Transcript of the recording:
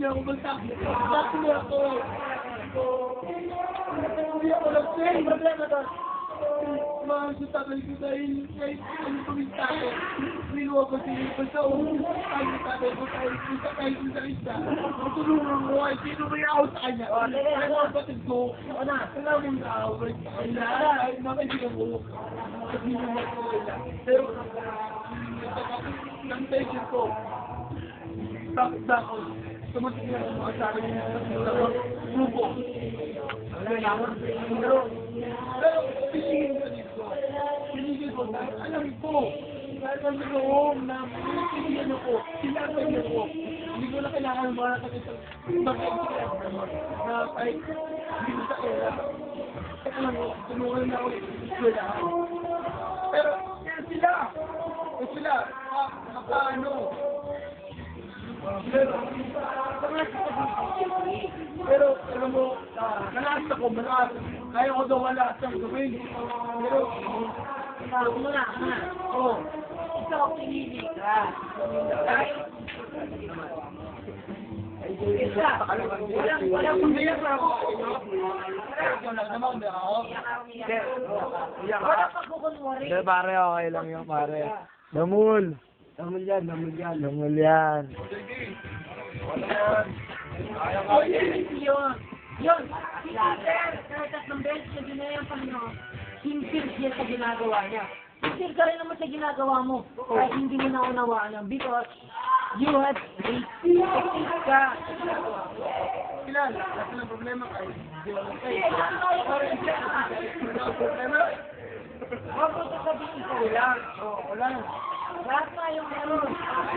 niya ako magtakbo. Takbo niya ako. Hindi ako nag-say. Problema to. Mahal sa tatay ko dahil kahit ano pumista ko. Niluwa ko siya. Basta ay sa tatay ko kahit sa isa. Matulungan ko ay sino may ako sa kanya. Ay mga batid ko. Wala mong naaway sa kanya. Ay nakaibigan ko. Kasi naman ko nila. Pero ng patient ko. Bakit ako? Tumating na ang mga sabi niya sa grupo. Pero, pisingin ko dito. Pinigil ko na, alam ko. Alam ko na pinigil ako. Sinasay niyo ko. Hindi ko na kailangan mga nakakita. Bakit na ay hindi ko sa kaya. Alam ko, tulungan na ako. Pero, yan sila. Paano? Pero, alam mo, malakas ako, malakas. Kaya ko daw wala sa gawin. Pero, muna. oo. Ikaw pinili ka. Walang pumiyag na ako. Wala pa kukunwari. Hindi, pare, okay lang yun, pare. Damul. Damul yan. Damul yan. Yun. Kahit tatlong beses na ginaya ang Panginoon, sincere siya sa ginagawa niya. Sincere ka rin naman sa ginagawa mo. Kahit hindi mo naunawaan yan. Because you have faith ka. Kilala, lahat ng problema kayo. Problema? Huwag mo sasabihin ikaw lang. Wala. Lahat na yung